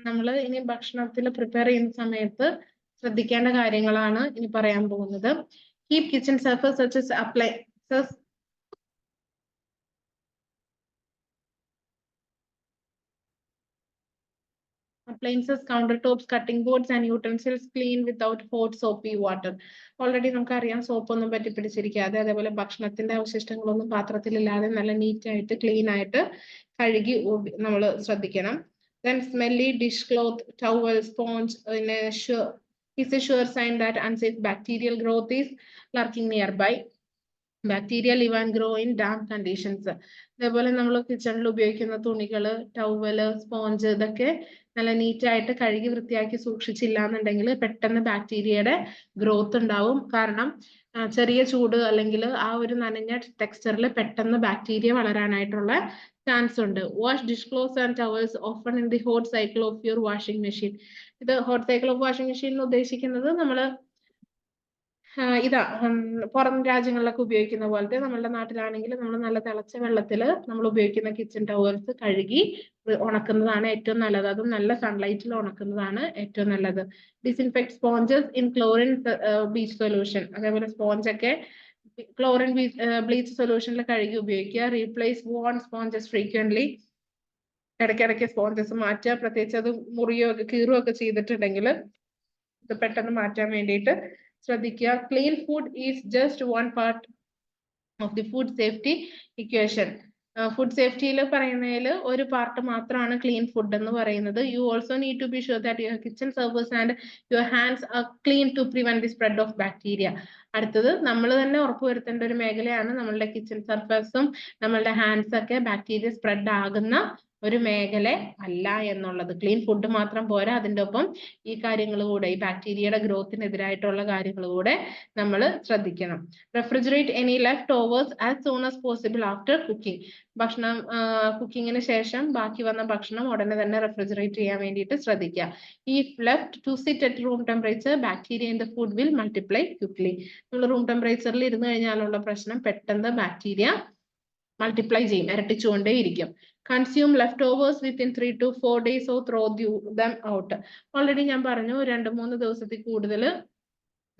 നമ്മൾ ഇനി ഭക്ഷണത്തിൽ പ്രിപ്പയർ ചെയ്യുന്ന സമയത്ത് ശ്രദ്ധിക്കേണ്ട കാര്യങ്ങളാണ് ഇനി പറയാൻ പോകുന്നത്. Keep kitchen surface such as appliances countertops, cutting boards and utensils clean without hot soapy water. Already നമുക്കറിയാം സോപ്പൊന്നും പറ്റി പിടിച്ചിരിക്കാതെ അതേപോലെ ഭക്ഷണത്തിന്റെ അവശിഷ്ടങ്ങളൊന്നും പാത്രത്തിലില്ലാതെ നല്ല നീറ്റ് ആയിട്ട് ക്ലീൻ ആയിട്ട് കഴുകി നമ്മൾ ശ്രദ്ധിക്കണം. Then smelly dish cloth, towel, sponge is a sure sign that unsafe bacterial growth is lurking nearby. Bacteria live and grow in damp conditions. അതേപോലെ നമ്മൾ കിച്ചണിൽ ഉപയോഗിക്കുന്ന തുണികള്, ടവല്, സ്പോഞ്ച് ഇതൊക്കെ നല്ല നീറ്റ് ആയിട്ട് കഴുകി വൃത്തിയാക്കി സൂക്ഷിച്ചില്ല എന്നുണ്ടെങ്കിൽ പെട്ടെന്ന് ബാക്ടീരിയയുടെ ഗ്രോത്ത് ഉണ്ടാവും. കാരണം ചെറിയ ചൂട് അല്ലെങ്കിൽ ആ ഒരു നനഞ്ഞ ടെക്സ്ചറിൽ പെട്ടെന്ന് ബാക്ടീരിയ വളരാനായിട്ടുള്ള ചാൻസ് ഉണ്ട്. Wash dish clothes and towels often in the hot cycle of your washing machine. ഇത് ഹോട്ട് സൈക്കിൾ ഓഫ് വാഷിംഗ് മെഷീനിൽ ഉദ്ദേശിക്കുന്നത് നമ്മൾ പുറം രാജ്യങ്ങളിലൊക്കെ ഉപയോഗിക്കുന്ന പോലത്തെ നമ്മളുടെ നാട്ടിലാണെങ്കിൽ നമ്മൾ നല്ല തിളച്ച വെള്ളത്തിൽ നമ്മൾ ഉപയോഗിക്കുന്ന കിച്ചൺ ടവൽസ് കഴുകി ഉണക്കുന്നതാണ് ഏറ്റവും നല്ലത്. അതും നല്ല സൺലൈറ്റിൽ ഉണക്കുന്നതാണ് ഏറ്റവും നല്ലത്. Disinfect sponges in chlorine bleach solution. അതേപോലെ സ്പോഞ്ചൊക്കെ ക്ലോറിൻ ബ്ലീച്ച് സൊല്യൂഷനിൽ കഴുകി ഉപയോഗിക്കുക. Replace worn sponges frequently. ഇടയ്ക്കിടയ്ക്ക് സ്പോഞ്ചസ് മാറ്റുക. പ്രത്യേകിച്ച് അത് മുറിയോ കീറുകയൊക്കെ ചെയ്തിട്ടുണ്ടെങ്കിൽ ഇത് പെട്ടെന്ന് മാറ്റാൻ വേണ്ടിയിട്ട് ശ്രദ്ധിക്കുക. Clean food is just one part of the food safety equation. Food സേഫ്റ്റിയിൽ പറയുന്നതിൽ ഒരു പാർട്ട് മാത്രമാണ് ക്ലീൻ ഫുഡ് എന്ന് പറയുന്നത്. You also need to be sure that your kitchen surface and your hands are clean to prevent the spread of bacteria. അടുത്തത് നമ്മൾ തന്നെ ഉറപ്പുവരുത്തേണ്ട ഒരു മേഖലയാണ് നമ്മളുടെ കിച്ചൺ സർഫേസും നമ്മളുടെ ഹാൻഡ്സ് ഒക്കെ ബാക്ടീരിയ സ്പ്രെഡ് ആകുന്ന ഒരു മേഖല അല്ല എന്നുള്ളത്. ക്ലീൻ ഫുഡ് മാത്രം പോരാ, അതിൻ്റെ ഒപ്പം ഈ കാര്യങ്ങൾ കൂടെ, ഈ ബാക്ടീരിയയുടെ ഗ്രോത്തിനെതിരായിട്ടുള്ള കാര്യങ്ങൾ കൂടെ നമ്മൾ ശ്രദ്ധിക്കണം. Refrigerate any left overs as soon as possible after cooking. ഭക്ഷണം കുക്കിങ്ങിന് ശേഷം ബാക്കി വന്ന ഭക്ഷണം ഉടനെ തന്നെ റെഫ്രിജറേറ്റ് ചെയ്യാൻ വേണ്ടിയിട്ട് ശ്രദ്ധിക്കുക. If left to sit at room temperature bacteria in the food will multiply quickly. നമ്മൾ റൂം ടെമ്പറേച്ചറിൽ ഇരുന്ന് കഴിഞ്ഞാലുള്ള പ്രശ്നം പെട്ടെന്ന് ബാക്ടീരിയ മൾട്ടിപ്ലൈ ചെയ്യും, ഇരട്ടിച്ചുകൊണ്ടേ ഇരിക്കും. Consume left overs within 3 to 4 days or throw them out. Already ഞാൻ പറഞ്ഞു 2-3 ദിവസത്തിൽ കൂടുതൽ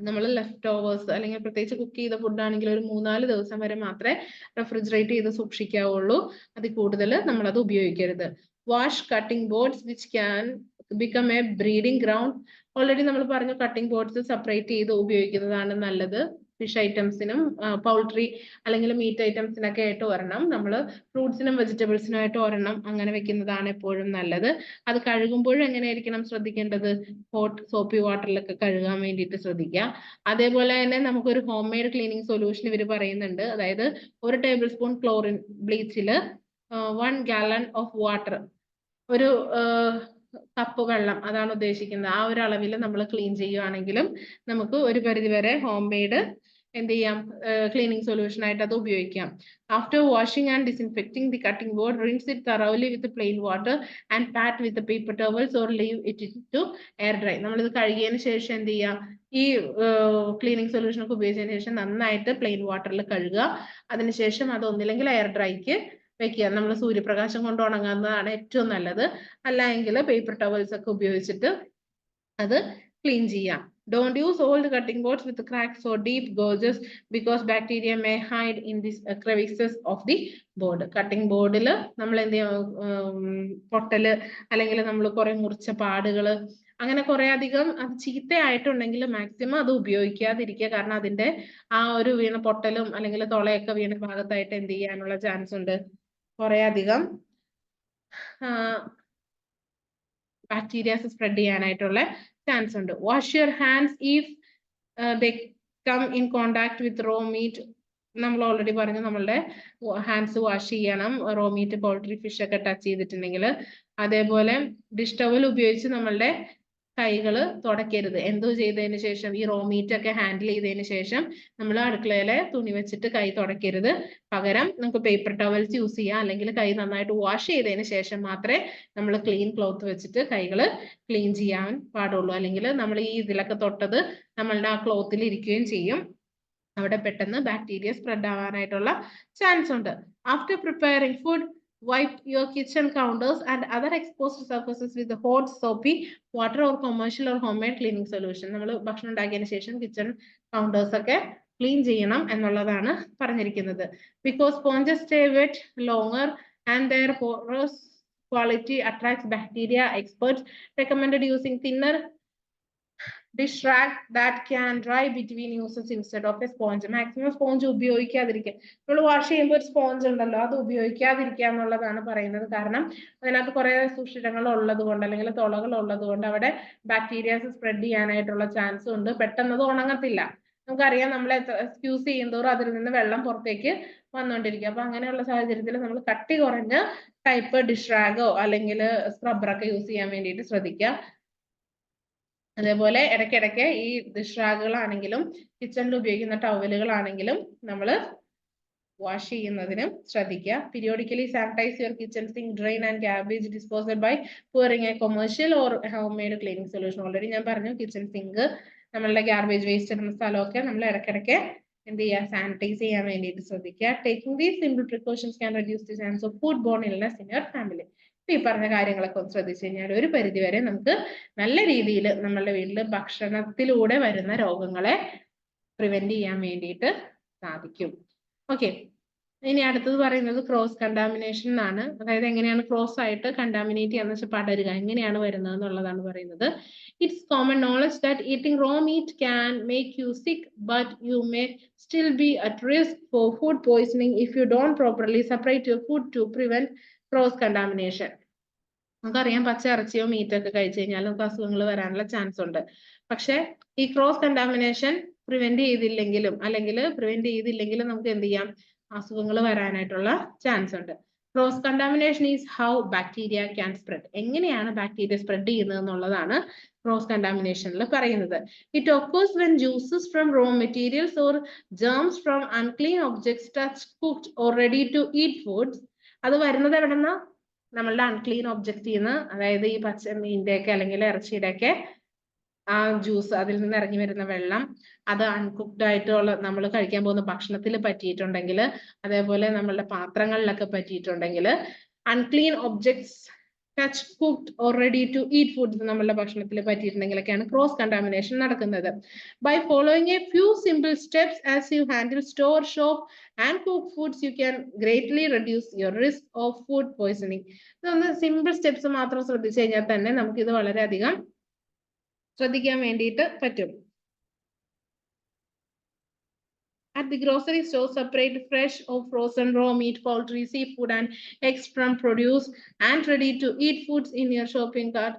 നമ്മൾ ലെഫ്റ്റ് ഓവേഴ്സ് അല്ലെങ്കിൽ പ്രത്യേകിച്ച് കുക്ക് ചെയ്ത ഫുഡ് ആണെങ്കിൽ ഒരു 3-4 ദിവസം വരെ മാത്രമേ റെഫ്രിജറേറ്റ് ചെയ്ത് സൂക്ഷിക്കാവുള്ളൂ. അതിൽ കൂടുതൽ നമ്മളത് ഉപയോഗിക്കരുത്. Wash cutting boards which can become A breeding ground. Already നമ്മൾ പറഞ്ഞു കട്ടിംഗ് ബോർഡ്സ് സെപ്പറേറ്റ് ചെയ്ത് ഉപയോഗിക്കുന്നതാണ് നല്ലത്. ഫിഷ് ഐറ്റംസിനും പൗൾട്രി അല്ലെങ്കിൽ മീറ്റ് ഐറ്റംസിനൊക്കെ ആയിട്ട് ഒരെണ്ണം, നമ്മൾ ഫ്രൂട്ട്സിനും വെജിറ്റബിൾസിനും ആയിട്ട് ഒരെണ്ണം, അങ്ങനെ വെക്കുന്നതാണ് എപ്പോഴും നല്ലത്. അത് കഴുകുമ്പോഴും എങ്ങനെയായിരിക്കണം ശ്രദ്ധിക്കേണ്ടത്? ഹോട്ട് സോപ്പി വാട്ടറിലൊക്കെ കഴുകാൻ വേണ്ടിയിട്ട് ശ്രദ്ധിക്കുക. അതേപോലെ തന്നെ നമുക്കൊരു ഹോം മെയ്ഡ് ക്ലീനിങ് സൊല്യൂഷൻ ഇവർ പറയുന്നുണ്ട്. അതായത് 1 ടേബിൾ സ്പൂൺ ക്ലോറിൻ ബ്ലീച്ചിൽ 1 gallon ഓഫ് വാട്ടർ, ഒരു കപ്പ് വെള്ളം, അതാണ് ഉദ്ദേശിക്കുന്നത്. ആ ഒരു അളവിൽ നമ്മൾ ക്ലീൻ ചെയ്യുകയാണെങ്കിലും നമുക്ക് ഒരു പരിധിവരെ ഹോം മെയ്ഡ് എന്ത് ചെയ്യാം, ക്ലീനിങ് സൊല്യൂഷൻ ആയിട്ട് അത് ഉപയോഗിക്കാം. After washing and disinfecting the cutting board, rinse it thoroughly with plain water and pat with paper towels or leave it to air dry. നമ്മളിത് കഴുകിയതിന് ശേഷം എന്ത് ചെയ്യാം, ഈ ക്ലീനിങ് സൊല്യൂഷൻ ഒക്കെ ഉപയോഗിച്ചതിന് ശേഷം നന്നായിട്ട് പ്ലെയിൻ വാട്ടറിൽ കഴുകുക. അതിനുശേഷം അത് ഒന്നില്ലെങ്കിൽ എയർ ഡ്രൈക്ക് വെക്കുക. നമ്മൾ സൂര്യപ്രകാശം കൊണ്ട് ഉണങ്ങുന്നതാണ് ഏറ്റവും നല്ലത്. അല്ല എങ്കിൽ പേപ്പർ ടവൽസ് ഒക്കെ ഉപയോഗിച്ചിട്ട് അത് ക്ലീൻ ചെയ്യാം. Don't use old cutting boards with cracks or deep gorges because bacteria may hide in these crevices of the board. Cutting ബോർഡിൽ നമ്മൾ എന്ത് ചെയ്യാം, പൊട്ടല് അല്ലെങ്കിൽ നമ്മൾ കുറെ മുറിച്ച പാടുകള് അങ്ങനെ കുറെ അധികം അത് ചീത്തയായിട്ടുണ്ടെങ്കിൽ മാക്സിമം അത് ഉപയോഗിക്കാതിരിക്കുക. കാരണം അതിന്റെ ആ ഒരു വീണ പൊട്ടലും അല്ലെങ്കിൽ തുളയൊക്കെ വീണ ഭാഗത്തായിട്ട് എന്ത് ചെയ്യാനുള്ള ചാൻസ് ഉണ്ട്, കുറെ അധികം ബാക്ടീരിയാസ് സ്പ്രെഡ് ചെയ്യാനായിട്ടുള്ള ചാൻസ് ഉണ്ട്. Wash your hands if they come in contact with raw meat. നമ്മൾ ഓൾറെഡി പറഞ്ഞു നമ്മളുടെ ഹാൻഡ്സ് വാഷ് ചെയ്യണം റോ മീറ്റ്, പൗൾട്രി, ഫിഷ് ഒക്കെ ടച്ച് ചെയ്തിട്ടുണ്ടെങ്കിൽ. അതേപോലെ ഡിഷ് ടവൽ ഉപയോഗിച്ച് നമ്മളുടെ കൈകൾ തുടയ്ക്കരുത്. എന്തോ ചെയ്തതിന് ശേഷം, ഈ റോ മീറ്റ് ഒക്കെ ഹാൻഡിൽ ചെയ്തതിന് ശേഷം നമ്മൾ അടുക്കളയിലെ തുണി വെച്ചിട്ട് കൈ തുടയ്ക്കരുത്. പകരം നമുക്ക് പേപ്പർ ടവൽസ് യൂസ് ചെയ്യാം, അല്ലെങ്കിൽ കൈ നന്നായിട്ട് വാഷ് ചെയ്തതിന് ശേഷം മാത്രമേ നമ്മൾ ക്ലീൻ ക്ലോത്ത് വെച്ചിട്ട് കൈകൾ ക്ലീൻ ചെയ്യാൻ പാടുള്ളൂ. അല്ലെങ്കിൽ നമ്മൾ ഈ ഇതിലൊക്കെ തൊട്ടത് നമ്മളുടെ ആ ക്ലോത്തിൽ ഇരിക്കുകയും ചെയ്യും, അവിടെ പെട്ടെന്ന് ബാക്ടീരിയ സ്പ്രെഡ് ആവാനായിട്ടുള്ള ചാൻസ് ഉണ്ട്. After preparing food, Wipe your kitchen counters and other exposed surfaces with the hot soapy water or commercial or homemade cleaning solution. നമ്മൾ ഭക്ഷണം ഉണ്ടാക്കിയതിനു ശേഷം കിച്ചൺ കൗണ്ടേഴ്സ് ഒക്കെ ക്ലീൻ ചെയ്യണം എന്നുള്ളതാണ് പറഞ്ഞിരിക്കുന്നത്. Because sponges stay wet longer and their porous quality attracts bacteria. Experts recommended using thinner dish rag that can dry between uses instead of a sponge. Maximum sponge ഉപയോഗിക്കാതിരിക്കുക. നമ്മൾ wash ചെയ്യുമ്പോൾ ഒരു sponge ഉണ്ടല്ലോ, അത് ഉപയോഗിക്കാതിരിക്കുക എന്നുള്ളതാണ് പറയുന്നത്. കാരണം അതിനകത്ത് കുറെ സുഷിരങ്ങൾ ഉള്ളത് കൊണ്ട് അല്ലെങ്കിൽ തുളകൾ ഉള്ളത് കൊണ്ട് അവിടെ ബാക്ടീരിയാസ് സ്പ്രെഡ് ചെയ്യാനായിട്ടുള്ള ചാൻസ് ഉണ്ട്. പെട്ടെന്ന് അത് ഉണങ്ങത്തില്ല. നമുക്കറിയാം, നമ്മൾ യൂസ് ചെയ്യുന്നതോറും അതിൽ നിന്ന് വെള്ളം പുറത്തേക്ക് വന്നുകൊണ്ടിരിക്കും. അപ്പൊ അങ്ങനെയുള്ള സാഹചര്യത്തിൽ നമ്മൾ കട്ടി കുറഞ്ഞ ടൈപ്പ് ഡിഷ് റാഗോ അല്ലെങ്കിൽ സ്ക്രബ്ബറൊക്കെ യൂസ് ചെയ്യാൻ വേണ്ടിയിട്ട് ശ്രദ്ധിക്കുക. അതേപോലെ ഇടയ്ക്കിടയ്ക്ക് ഈ ഡിഷ് റാഗുകളാണെങ്കിലും കിച്ചണിൽ ഉപയോഗിക്കുന്ന ടവലുകളാണെങ്കിലും നമ്മൾ വാഷ് ചെയ്യുന്നതിനും ശ്രദ്ധിക്കുക. Periodically sanitise your kitchen sink, drain and garbage disposal by pouring a commercial or homemade cleaning solution. Already ഞാൻ പറഞ്ഞു, കിച്ചൺ സിങ്ക്, നമ്മളുടെ ഗാർബേജ് വേസ്റ്റ് ഇടുന്ന സ്ഥലമൊക്കെ നമ്മൾ ഇടയ്ക്കിടയ്ക്ക് എന്ത് ചെയ്യുക, സാനിറ്റൈസ് ചെയ്യാൻ വേണ്ടിയിട്ട് ശ്രദ്ധിക്കുക. Taking these simple precautions can reduce the chance of food borne illness in your family. ഈ പറഞ്ഞ കാര്യങ്ങളൊക്കെ ഒന്ന് ശ്രദ്ധിച്ചു കഴിഞ്ഞാൽ ഒരു പരിധി വരെ നമുക്ക് നല്ല രീതിയിൽ നമ്മളുടെ വീട്ടിൽ ഭക്ഷണത്തിലൂടെ വരുന്ന രോഗങ്ങളെ പ്രിവെന്റ് ചെയ്യാൻ വേണ്ടിയിട്ട് സാധിക്കും. ഓക്കെ, ഇനി അടുത്തത് പറയുന്നത് ക്രോസ് കണ്ടാമിനേഷൻ എന്നാണ്. അതായത് എങ്ങനെയാണ് ക്രോസ് ആയിട്ട് കണ്ടാമിനേറ്റ് ചെയ്യാന്ന് വെച്ചാൽ പടരുക, എങ്ങനെയാണ് വരുന്നത് എന്നുള്ളതാണ് പറയുന്നത്. It's common knowledge that eating raw meat can make you sick, but you may still be at risk for food poisoning if you don't properly separate your food to prevent cross contamination. നമുക്കറിയാം, പച്ച ഇറച്ചിയോ മീറ്റൊക്കെ കഴിച്ചു കഴിഞ്ഞാൽ നമുക്ക് അസുഖങ്ങൾ വരാനുള്ള chance ഉണ്ട്. പക്ഷെ ഈ ക്രോസ് കണ്ടാമിനേഷൻ പ്രിവെന്റ് ചെയ്തില്ലെങ്കിലും നമുക്ക് എന്ത് ചെയ്യാം, അസുഖങ്ങൾ വരാനായിട്ടുള്ള ചാൻസ് ഉണ്ട്. Cross contamination is how bacteria can spread. എങ്ങനെയാണ് ബാക്ടീരിയ സ്പ്രെഡ് ചെയ്യുന്നത് എന്നുള്ളതാണ് ക്രോസ് കണ്ടാമിനേഷനിൽ പറയുന്നത്. It occurs when juices from raw materials or germs from unclean objects touch cooked or ready to eat foods. അത് വരുന്നത് എവിടെന്നാ, നമ്മളുടെ അൺക്ലീൻ ഒബ്ജക്റ്റിൽ നിന്ന്, അതായത് ഈ പച്ച മീനിന്റെ ഒക്കെ അല്ലെങ്കിൽ ഇറച്ചിയുടെ ഒക്കെ ആ ജ്യൂസ്, അതിൽ നിന്ന് ഇറങ്ങി വരുന്ന വെള്ളം, അത് അൺകുക്ക്ഡ് ആയിട്ടുള്ള നമ്മൾ കഴിക്കാൻ പോകുന്ന ഭക്ഷണത്തിൽ പറ്റിയിട്ടുണ്ടെങ്കിൽ, അതേപോലെ നമ്മളുടെ പാത്രങ്ങളിലൊക്കെ പറ്റിയിട്ടുണ്ടെങ്കിൽ, unclean objects touch cooked or ready to eat foods നമ്മളുടെ ഭക്ഷണത്തിൽ പറ്റിയിട്ടുണ്ടെങ്കിലൊക്കെയാണ് ക്രോസ് കണ്ടാമിനേഷൻ നടക്കുന്നത്. By following a few simple steps as you handle store, shop and cook foods, you can greatly reduce your risk of food poisoning. ഇതൊന്ന് simple steps മാത്രം ശ്രദ്ധിച്ചു കഴിഞ്ഞാൽ തന്നെ നമുക്ക് ഇത് വളരെയധികം ശ്രദ്ധിക്കാൻ വേണ്ടിയിട്ട് പറ്റും. At the grocery store, separate fresh or frozen raw meat, poultry, seafood and eggs from produce and ready to eat foods in your shopping cart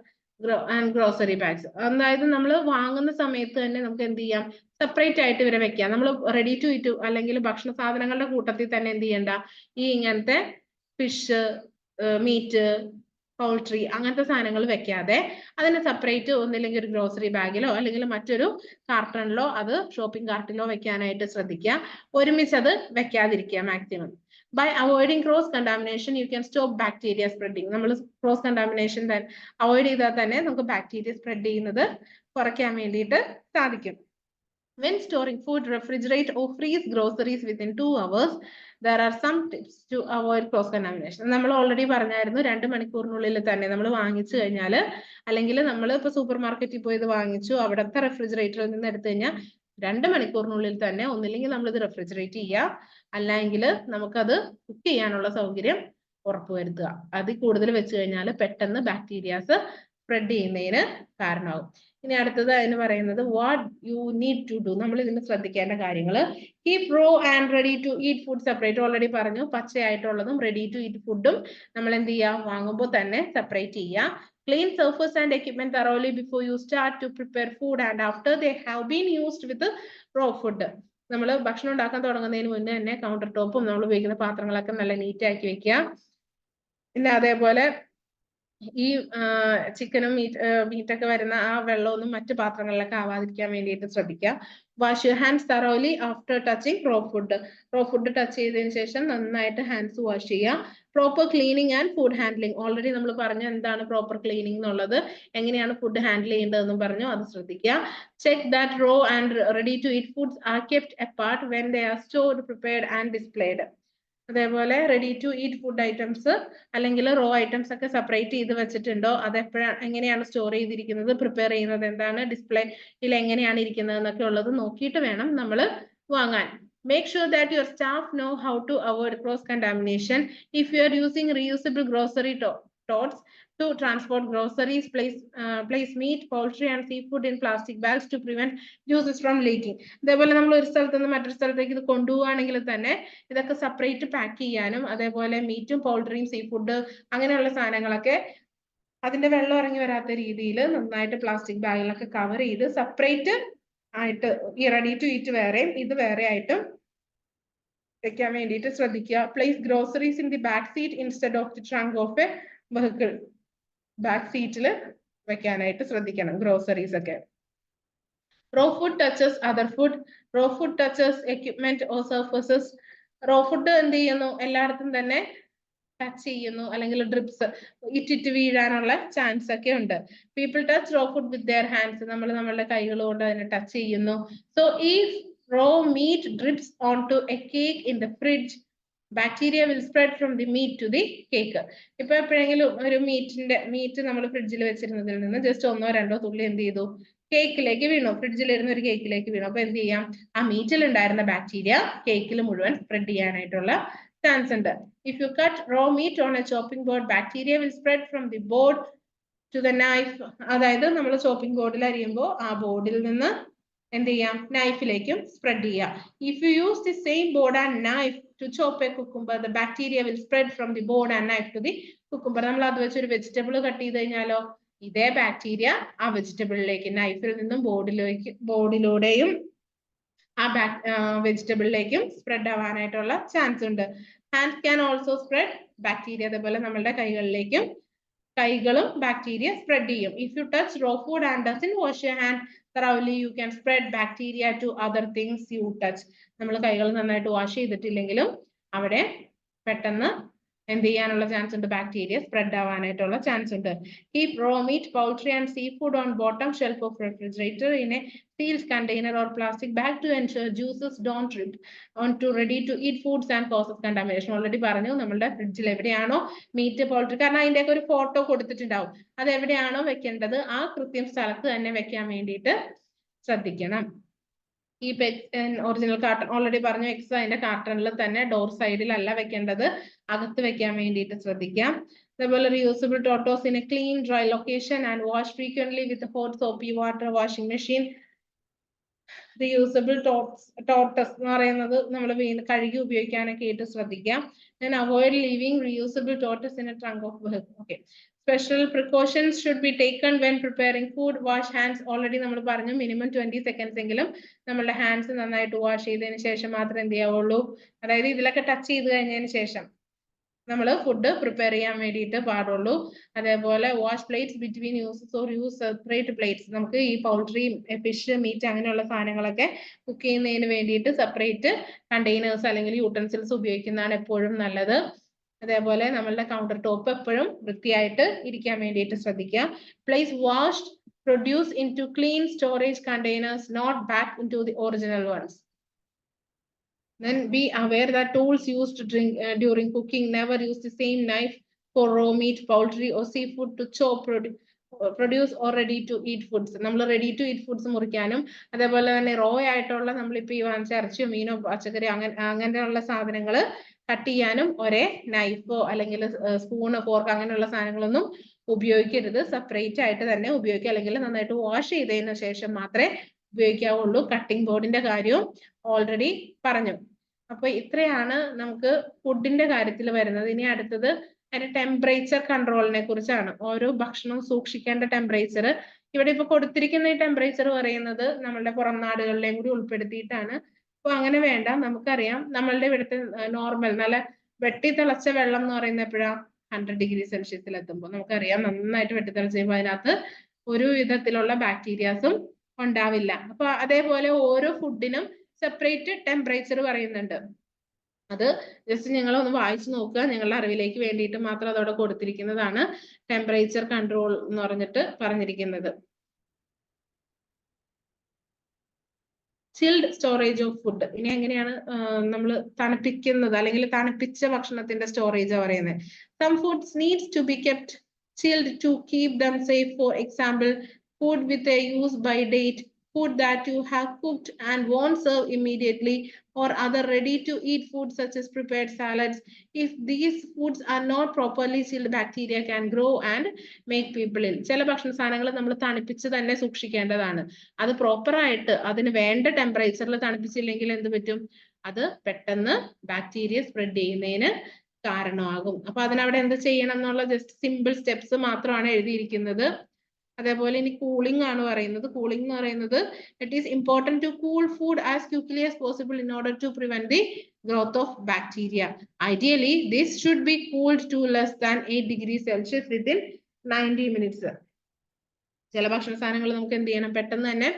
and grocery bags. അതായത് നമ്മൾ വാങ്ങുന്ന സമയത്ത് തന്നെ നമുക്ക് എന്ത് ചെയ്യാം, സെപ്പറേറ്റ് ആയിട്ട് ഇവരെ വെക്കാം. നമ്മൾ റെഡി ടു ഈറ്റ് അല്ലെങ്കിൽ ഭക്ഷണ സാധനങ്ങളുടെ കൂട്ടത്തിൽ തന്നെ എന്ത് ചെയ്യണ്ട, ഈ ഇങ്ങനത്തെ ഫിഷ്, മീറ്റ്, പൗൾട്രി അങ്ങനത്തെ സാധനങ്ങൾ വെക്കാതെ അതിനെ സെപ്പറേറ്റ് ഒന്നില്ലെങ്കിൽ ഒരു ഗ്രോസറി ബാഗിലോ അല്ലെങ്കിൽ മറ്റൊരു കാർട്ടണിലോ അത് ഷോപ്പിംഗ് കാർട്ടിലോ വെക്കാനായിട്ട് ശ്രദ്ധിക്കുക. ഒരുമിച്ച് അത് വെക്കാതിരിക്കുക maximum. By avoiding cross contamination, you can stop bacteria spreading. നമ്മൾ cross contamination അവോയ്ഡ് ചെയ്താൽ തന്നെ നമുക്ക് ബാക്ടീരിയ സ്പ്രെഡ് ചെയ്യുന്നത് കുറയ്ക്കാൻ വേണ്ടിയിട്ട് സാധിക്കും. When storing food, refrigerate or freeze groceries within 2 hours. There are some tips to avoid cross contamination. നമ്മൾ already പറഞ്ഞായിരുന്നു, 2 മണിക്കൂറിനുള്ളിൽ തന്നെ നമ്മൾ വാങ്ങിച്ചു കഴിഞ്ഞാൽ, അല്ലെങ്കിൽ നമ്മൾ ഇപ്പൊ സൂപ്പർ മാർക്കറ്റിൽ പോയി ഇത് വാങ്ങിച്ചു, അവിടുത്തെ റെഫ്രിജറേറ്ററിൽ നിന്ന് എടുത്തു കഴിഞ്ഞാൽ 2 മണിക്കൂറിനുള്ളിൽ തന്നെ ഒന്നില്ലെങ്കിൽ നമ്മൾ ഇത് റെഫ്രിജറേറ്റ് ചെയ്യുക, അല്ലെങ്കിൽ നമുക്കത് കുക്ക് ചെയ്യാനുള്ള സൗകര്യം ഉറപ്പുവരുത്തുക. അതിൽ കൂടുതൽ വെച്ച് കഴിഞ്ഞാൽ പെട്ടെന്ന് ബാക്ടീരിയാസ് സ്പ്രെഡ് ചെയ്യുന്നതിന് കാരണമാകും. ഇനി അടുത്തത് അതിന് പറയുന്നത് what you need to do. നമ്മൾ ഇതിന് ശ്രദ്ധിക്കേണ്ട കാര്യങ്ങൾ. Keep raw and ready to eat food separate. Already പറഞ്ഞു, പച്ചയായിട്ടുള്ളതും റെഡി ടു ഈറ്റ് ഫുഡും നമ്മൾ എന്ത് ചെയ്യുക, വാങ്ങുമ്പോൾ തന്നെ സെപ്പറേറ്റ് ചെയ്യുക. Clean surface and equipment thoroughly before you start to prepare food and after they have been used with raw food. നമ്മൾ ഭക്ഷണം ഉണ്ടാക്കാൻ തുടങ്ങുന്നതിന് മുന്നേ തന്നെ കൗണ്ടർ ടോപ്പും നമ്മൾ ഉപയോഗിക്കുന്ന പാത്രങ്ങളൊക്കെ നല്ല നീറ്റ് ആക്കി വെക്കുക. പിന്നെ അതേപോലെ ഈ ചിക്കനും മീറ്റൊക്കെ വരുന്ന ആ വെള്ളമൊന്നും മറ്റു പാത്രങ്ങളിലൊക്കെ ആവാതിരിക്കാൻ വേണ്ടിയിട്ട് ശ്രദ്ധിക്കുക. Wash your hands thoroughly after touching raw food. Raw food touch ചെയ്തതിനു ശേഷം നന്നായിട്ട് ഹാൻഡ്സ് വാഷ് ചെയ്യുക. Proper cleaning and food handling. Already നമ്മൾ പറഞ്ഞു എന്താണ് പ്രോപ്പർ ക്ലീനിങ് എന്നുള്ളത്, എങ്ങനെയാണ് ഫുഡ് ഹാൻഡിൽ ചെയ്യേണ്ടതെന്നും പറഞ്ഞു, അത് ശ്രദ്ധിക്കുക. Check that raw and ready to eat foods are kept apart when they are stored, prepared and displayed. അതേപോലെ ready to eat food items അല്ലെങ്കിൽ റോ ഐറ്റംസ് ഒക്കെ സെപ്പറേറ്റ് ചെയ്ത് വെച്ചിട്ടുണ്ടോ, അത് എങ്ങനെയാണ് സ്റ്റോർ ചെയ്തിരിക്കുന്നത്, പ്രിപ്പയർ ചെയ്യുന്നത് എന്താണ്, ഡിസ്പ്ലേയിൽ എങ്ങനെയാണ് ഇരിക്കുന്നത് എന്നൊക്കെ ഉള്ളത് നോക്കിയിട്ട് വേണം നമ്മൾ വാങ്ങാൻ. Make sure that your staff know how to avoid cross-contamination. If you are using reusable grocery totes to transport groceries, place meat, poultry and seafood in plastic bags to prevent juices from leaking. അതേപോലെ നമ്മൾ ഒരു സ്ഥലത്ത് നിന്ന് മറ്റൊരു സ്ഥലത്തേക്ക് ഇത് കൊണ്ടുപോവുകയാണെങ്കിൽ തന്നെ ഇതൊക്കെ സെപ്പറേറ്റ് പാക്ക് ചെയ്യാനും, അതേപോലെ മീറ്റും പൗൾട്രിയും സീഫുഡ് അങ്ങനെയുള്ള സാധനങ്ങളൊക്കെ അതിന്റെ വെള്ളം ഇറങ്ങി വരാത്ത രീതിയിൽ നന്നായിട്ട് പ്ലാസ്റ്റിക് ബാഗിലൊക്കെ കവർ ചെയ്ത് സെപ്പറേറ്റ് ആയിട്ട് ഈ റെഡി ടു ഈറ്റ് വേറെയും ഇത് വേറെ ആയിട്ടും വെക്കാൻ വേണ്ടിയിട്ട് ശ്രദ്ധിക്കുക. Place groceries in the back seat instead of the trunk of a vehicle. Back സീറ്റിൽ വെക്കാനായിട്ട് ശ്രദ്ധിക്കണം ഗ്രോസറീസ് ഒക്കെ. Raw food touches other food. Raw food touches equipment or surfaces. Raw food എന്ത് ചെയ്യുന്നു, എല്ലായിടത്തും തന്നെ ടച്ച് ചെയ്യുന്നു, അല്ലെങ്കിൽ ഡ്രിപ്സ് ഇറ്റിറ്റ് വീഴാനുള്ള ചാൻസ് ഒക്കെ ഉണ്ട്. People touch raw food with their hands. നമ്മൾ നമ്മളുടെ കൈകൾ കൊണ്ട് അതിനെ ടച്ച് ചെയ്യുന്നു. സോ ഈ raw meat drips onto a cake in the fridge, bacteria will spread from the meat to the cake. ഇപ്പൊ എപ്പോഴെങ്കിലും ഒരു മീറ്റ് നമ്മൾ ഫ്രിഡ്ജിൽ വെച്ചിരുന്നതിൽ നിന്ന് ജസ്റ്റ് 1-2 തുള്ളി എന്ത് ചെയ്തു, കേക്കിലേക്ക് വീണു, ഫ്രിഡ്ജിലിരുന്ന ഒരു കേക്കിലേക്ക് വീണു. അപ്പൊ എന്ത് ചെയ്യാം, ആ മീറ്റിൽ ഉണ്ടായിരുന്ന ബാക്ടീരിയ കേക്കിൽ മുഴുവൻ സ്പ്രെഡ് ചെയ്യാനായിട്ടുള്ള ചാൻസ് ഉണ്ട്. If you cut raw meat on a chopping board, bacteria will spread from the board to the knife. അതായത് നമ്മൾ ചോപ്പിംഗ് ബോർഡിൽ അരിയുമ്പോൾ ആ ബോർഡിൽ നിന്ന് എന്ത് ചെയ്യാം, നൈഫിലേക്കും സ്പ്രെഡ് ചെയ്യാം. If you use the same board and knife to chop a cucumber, the bacteria will spread from the board and knife to the cucumber. നമ്മൾ അത് വെച്ച് ഒരു വെജിറ്റബിൾ കട്ട് ചെയ്ത് കഴിഞ്ഞാലോ ഇതേ ബാക്ടീരിയ ആ വെജിറ്റബിളിലേക്ക്, നൈഫിൽ നിന്നും ബോർഡിലൂടെയും ആ വെജിറ്റബിളിലേക്കും സ്പ്രെഡ് ആവാനായിട്ടുള്ള ചാൻസ് ഉണ്ട്. Hand can also spread bacteria. അതേപോലെ നമ്മളുടെ കൈകളും ബാക്ടീരിയ സ്പ്രെഡ് ചെയ്യും. If you touch raw food and doesn't wash your hand thoroughly, you can spread bacteria to other things you touch. നമ്മൾ കൈകൾ നന്നായിട്ട് വാഷ് ചെയ്തിട്ടില്ലെങ്കിലും അവിടെ പെട്ടെന്ന് എന്ത് ചെയ്യാനുള്ള ചാൻസ് ഉണ്ട്, ബാക്ടീരിയ സ്പ്രെഡ് ആവാനായിട്ടുള്ള ചാൻസ് ഉണ്ട്. Keep raw meat, poultry and seafood on bottom shelf of refrigerator in a sealed container or plastic bag to ensure juices don't drip onto ready to eat foods and causes contamination. Already പറഞ്ഞു, നമ്മളുടെ ഫ്രിഡ്ജിൽ എവിടെയാണോ meet, poultry, കാരണം അതിന്റെയൊക്കെ ഒരു photo കൊടുത്തിട്ടുണ്ടാവും, അത് എവിടെയാണോ വെക്കേണ്ടത് ആ കൃത്യം സ്ഥലത്ത് തന്നെ വെക്കാൻ വേണ്ടിയിട്ട് ശ്രദ്ധിക്കണം. ഈ ഒറിജിനൽ കാർട്ടൺ ഓൾറെഡി പറഞ്ഞു, എക്സ് അതിന്റെ കാർട്ടണിൽ തന്നെ ഡോർ സൈഡിലല്ല വെക്കേണ്ടത്, അകത്ത് വെക്കാൻ വേണ്ടിയിട്ട് ശ്രദ്ധിക്കാം. അതേപോലെ reusable totes in a clean dry location and wash frequently with hot soapy water washing machine. Reusable totes എന്ന് പറയുന്നത് നമ്മൾ കഴുകി ഉപയോഗിക്കാനൊക്കെ ആയിട്ട് ശ്രദ്ധിക്കാം. Then avoid leaving reusable tortoise in a trunk of vehicle. Okay. Special precautions should be taken when preparing food. Wash hands. Already നമ്മൾ പറഞ്ഞു, minimum 20 seconds എങ്കിലും നമ്മളുടെ ഹാൻഡ്സ് നന്നായിട്ട് വാഷ് ചെയ്തതിന് ശേഷം മാത്രമേ എന്ത് ചെയ്യാവുള്ളൂ, അതായത് ഇതിലൊക്കെ ടച്ച് ചെയ്ത് കഴിഞ്ഞതിന് ശേഷം നമ്മൾ ഫുഡ് പ്രിപ്പയർ ചെയ്യാൻ വേണ്ടിയിട്ട് പാടുള്ളൂ. അതേപോലെ wash plates between uses or use separate plates. നമുക്ക് ഈ പൗൾട്രി, ഫിഷ്, മീറ്റ് അങ്ങനെയുള്ള സാധനങ്ങളൊക്കെ കുക്ക് ചെയ്യുന്നതിന് വേണ്ടിയിട്ട് സെപ്പറേറ്റ് കണ്ടെയ്നേഴ്സ് അല്ലെങ്കിൽ യൂട്ടൻസിൽസ് ഉപയോഗിക്കുന്നതാണ് എപ്പോഴും നല്ലത്. അതേപോലെ നമ്മളുടെ കൗണ്ടർ ടോപ്പ് എപ്പോഴും വൃത്തിയായിട്ട് ഇരിക്കാൻ വേണ്ടിയിട്ട് ശ്രദ്ധിക്കുക. Place washed produce into clean storage containers, not back into the original ones. Then be aware that tools used during cooking, never use the same knife for raw meat, poultry or seafood to chop, produce or ready to eat foods. നമ്മൾ ready to eat foods മുറിക്കാനും അതേപോലെ തന്നെ raw ആയിട്ടുള്ള നമ്മളിപ്പോൾ ഈ വാങ്ങിച്ച ഇറച്ചിയോ മീനോ പച്ചക്കറി അങ്ങനെയുള്ള സാധനങ്ങൾ കട്ട് ചെയ്യാനും ഒരേ നൈഫോ അല്ലെങ്കിൽ സ്പൂണോ ഫോർക്ക് അങ്ങനെയുള്ള സാധനങ്ങളൊന്നും ഉപയോഗിക്കരുത്. സെപ്പറേറ്റ് ആയിട്ട് തന്നെ ഉപയോഗിക്കുക, അല്ലെങ്കിൽ നന്നായിട്ട് വാഷ് ചെയ്തതിന് ശേഷം മാത്രമേ ഉപയോഗിക്കാവുള്ളൂ. കട്ടിംഗ് ബോർഡിന്റെ കാര്യവും ഓൾറെഡി പറഞ്ഞു. അപ്പൊ ഇത്രയാണ് നമുക്ക് ഫുഡിന്റെ കാര്യത്തിൽ വരുന്നത്. ഇനി അടുത്തത് അതിന്റെ ടെമ്പറേച്ചർ കൺട്രോളിനെ കുറിച്ചാണ്. ഓരോ ഭക്ഷണവും സൂക്ഷിക്കേണ്ട ടെമ്പറേച്ചർ ഇവിടെ ഇപ്പൊ കൊടുത്തിരിക്കുന്ന ഈ ടെമ്പറേച്ചർ പറയുന്നത് നമ്മളുടെ പുറം നാടുകളിലെയും കൂടി ഉൾപ്പെടുത്തിയിട്ടാണ്. അപ്പൊ അങ്ങനെ വേണ്ട, നമുക്കറിയാം നമ്മളുടെ ഇവിടുത്തെ നോർമൽ നല്ല വെട്ടി തിളച്ച വെള്ളം എന്ന് പറയുന്നത് എപ്പോഴാണ് 100 ഡിഗ്രി സെൽഷ്യസിൽ എത്തുമ്പോൾ നമുക്കറിയാം നന്നായിട്ട് വെട്ടി തിളച്ച് കഴിയുമ്പോൾ അതിനകത്ത് ഒരു വിധത്തിലുള്ള ബാക്ടീരിയാസും ഉണ്ടാവില്ല. അപ്പൊ അതേപോലെ ഓരോ ഫുഡിനും സെപ്പറേറ്റ് ടെമ്പറേച്ചർ പറയുന്നുണ്ട്. അത് ജസ്റ്റ് നിങ്ങൾ ഒന്ന് വായിച്ചു നോക്കുക, നിങ്ങളുടെ അറിവിലേക്ക് വേണ്ടിയിട്ട് മാത്രം അതോടെ കൊടുത്തിരിക്കുന്നതാണ് ടെമ്പറേച്ചർ കൺട്രോൾ എന്ന് പറഞ്ഞിട്ട് പറഞ്ഞിരിക്കുന്നത്. Chilled storage of food. ഇനി എങ്ങനെയാണ് നമ്മൾ തണുപ്പിക്കുന്നത് അല്ലെങ്കിൽ തണുപ്പിച്ച ഭക്ഷണത്തിന്റെ സ്റ്റോറേജ് പറയുന്നത്. Some foods needs to be kept chilled to keep them safe. For example, food with a use by date, food that you have cooked and won't serve immediately, or other ready to eat food such as prepared salads. If these foods are not properly chilled, bacteria can grow and make people ill. ചില ഭക്ഷണ സാധനങ്ങൾ നമ്മൾ തണുപ്പിച്ച് തന്നെ സൂക്ഷിക്കേണ്ടതാണ്. അത് proper ആയിട്ട് അതിന് വേണ്ട ടെമ്പറേച്ചറിൽ തണുപ്പിച്ചില്ലെങ്കിൽ എന്ത് പറ്റും? അത് പെട്ടെന്ന് ബാക്ടീരിയ സ്പ്രെഡ് ചെയ്യുന്നതിന് കാരണമാകും. അപ്പൊ അതിനവിടെ എന്ത് ചെയ്യണം എന്നുള്ള ജസ്റ്റ് സിമ്പിൾ സ്റ്റെപ്സ് മാത്രമാണ് എഴുതിയിരിക്കുന്നത്. അതേപോലെ ഇനി കൂളിംഗ് ആണ് പറയുന്നത്. കൂളിംഗ് എന്ന് പറയുന്നത് it is important to cool food as quickly as possible in order to prevent the growth of bacteria. Ideally this should be cooled to less than 8 degrees Celsius within 90 minutes. ചില ഭക്ഷണ സാധനങ്ങൾ നമുക്ക് എന്ത് ചെയ്യണം? പെട്ടെന്ന് തന്നെ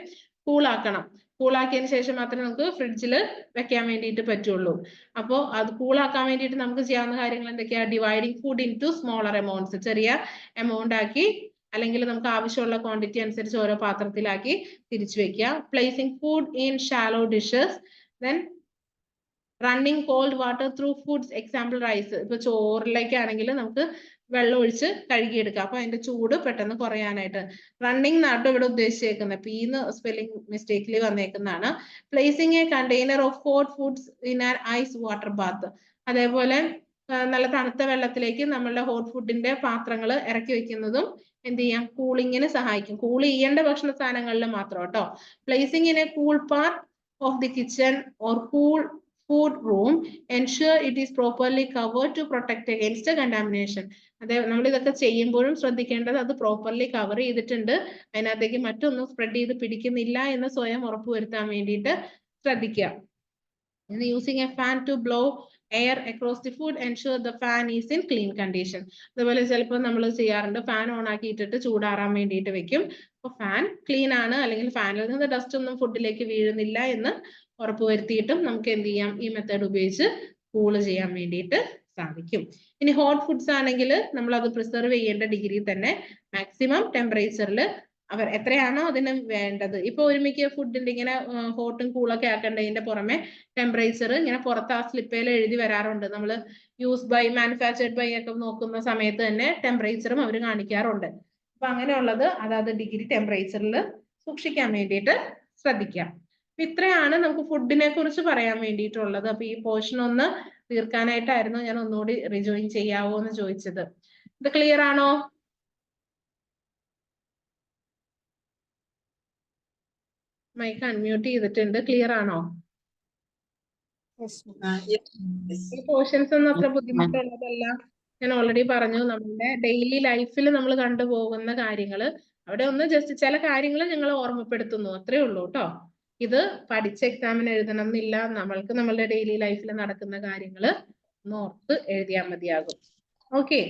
കൂളാക്കണം. കൂളാക്കിയതിന് ശേഷം മാത്രമേ നമുക്ക് ഫ്രിഡ്ജിൽ വെക്കാൻ വേണ്ടിയിട്ട് പറ്റുള്ളൂ. അപ്പോൾ അത് കൂളാക്കാൻ വേണ്ടിയിട്ട് നമുക്ക് ചെയ്യാവുന്ന കാര്യങ്ങൾ എന്തൊക്കെയാ? Dividing food into smaller amounts. ചെറിയ എമൗണ്ട് ആക്കി അല്ലെങ്കിൽ നമുക്ക് ആവശ്യമുള്ള ക്വാണ്ടിറ്റി അനുസരിച്ച് ഓരോ പാത്രത്തിലാക്കി തിരിച്ചു വെക്കുക. Placing food in shallow dishes. Then running cold water through foods. Example rice. ഇപ്പൊ ചോറിലേക്കാണെങ്കിൽ നമുക്ക് വെള്ളം ഒഴിച്ച് കഴുകിയെടുക്കാം. അപ്പൊ അതിന്റെ ചൂട് പെട്ടെന്ന് കുറയാനായിട്ട്. റണ്ണിങ് നാട്ടോ ഇവിടെ ഉദ്ദേശിച്ചേക്കുന്നത് പീന്ന് സ്പെല്ലിംഗ് മിസ്റ്റേക്കിൽ വന്നേക്കുന്നതാണ്. Placing a container of hot foods in an ice water bath. അതേപോലെ നല്ല തണുത്ത വെള്ളത്തിലേക്ക് നമ്മളുടെ ഹോട്ട് ഫുഡിന്റെ പാത്രങ്ങൾ ഇറക്കി വെക്കുന്നതും എന്ത് ചെയ്യാം? കൂളിങ്ങിന് സഹായിക്കും. കൂൾ ചെയ്യേണ്ട ഭക്ഷണ സാധനങ്ങളിൽ മാത്രം കേട്ടോ. Placing in A cool part of the kitchen or cool food room. Ensure it is properly covered to protect against contamination. അതെ, നമ്മൾ ഇതൊക്കെ ചെയ്യുമ്പോഴും ശ്രദ്ധിക്കേണ്ടത് അത് പ്രോപ്പർലി കവർ ചെയ്തിട്ടുണ്ട്, അതിനകത്തേക്ക് മറ്റൊന്നും സ്പ്രെഡ് ചെയ്ത് പിടിക്കുന്നില്ല എന്ന് സ്വയം ഉറപ്പുവരുത്താൻ വേണ്ടിയിട്ട് ശ്രദ്ധിക്കുക. Using a fan to blow air across the food, ensure the fan is in clean condition. അതുപോലെ ചിലപ്പോൾ നമ്മൾ ചെയ്യാറുണ്ട്, ഫാൻ ഓൺ ആക്കിയിട്ടിട്ട് ചൂടാറാൻ വേണ്ടിയിട്ട് വെക്കും. അപ്പോൾ ഫാൻ ക്ലീൻ ആണ് അല്ലെങ്കിൽ ഫാനിൽ നിന്ന് ഡസ്റ്റ് ഒന്നും ഫുഡിലേക്ക് വീഴുന്നില്ല എന്ന് ഉറപ്പുവരുത്തിയിട്ടും നമുക്ക് എന്ത് ചെയ്യാം? ഈ മെത്തേഡ് ഉപയോഗിച്ച് കൂള് ചെയ്യാൻ വേണ്ടിയിട്ട് സാധിക്കും. ഇനി ഹോട്ട് ഫുഡ്സ് ആണെങ്കിൽ നമ്മൾ അത് പ്രിസർവ് ചെയ്യേണ്ട ഡിഗ്രി തന്നെ മാക്സിമം ടെമ്പറേച്ചറിൽ അവർ എത്രയാണോ അതിന് വേണ്ടത്. ഇപ്പൊ ഒരുമിക്ക ഫുഡിന്റെ ഇങ്ങനെ ഹോട്ടും കൂളൊക്കെ ആക്കേണ്ടതിന്റെ പുറമെ ടെമ്പറേച്ചർ ഇങ്ങനെ പുറത്ത് ആ സ്ലിപ്പയിൽ എഴുതി വരാറുണ്ട്. നമ്മൾ യൂസ് ബൈ, മാനുഫാക്ചർഡ് ബൈ ഒക്കെ നോക്കുന്ന സമയത്ത് തന്നെ ടെമ്പറേച്ചറും അവർ കാണിക്കാറുണ്ട്. അപ്പൊ അങ്ങനെയുള്ളത് അതാത് ഡിഗ്രി ടെമ്പറേച്ചറിൽ സൂക്ഷിക്കാൻ വേണ്ടിയിട്ട് ശ്രദ്ധിക്കാം. ഇത്രയാണ് നമുക്ക് ഫുഡിനെ കുറിച്ച് പറയാൻ വേണ്ടിയിട്ടുള്ളത്. അപ്പൊ ഈ പോർഷൻ ഒന്ന് തീർക്കാനായിട്ടായിരുന്നു ഞാൻ ഒന്നുകൂടി റിജോയിൻ ചെയ്യാവോ എന്ന് ചോദിച്ചത്. ഇത് ക്ലിയർ ആണോ? മൈക്ക് അൺമ്യൂട്ട് ചെയ്തിട്ടുണ്ട്. ക്ലിയർ ആണോ? ഈ പോർഷൻസ് ഒന്നും അത്ര ബുദ്ധിമുട്ടുള്ളതല്ല. ഞാൻ ഓൾറെഡി പറഞ്ഞു, നമ്മുടെ ഡെയിലി ലൈഫിൽ നമ്മൾ കണ്ടുപോകുന്ന കാര്യങ്ങള് അവിടെ ഒന്ന് ജസ്റ്റ് ചില കാര്യങ്ങൾ ഞങ്ങൾ ഓർമ്മപ്പെടുത്തുന്നു, അത്രേ ഉള്ളൂ കേട്ടോ. ഇത് പഠിച്ച എക്സാമിന് എഴുതണം എന്നില്ല. നമ്മൾക്ക് നമ്മളുടെ ഡെയിലി ലൈഫിൽ നടക്കുന്ന കാര്യങ്ങൾ ഒന്ന് ഓർത്ത് എഴുതിയാൽ മതിയാകും. ഓക്കെ.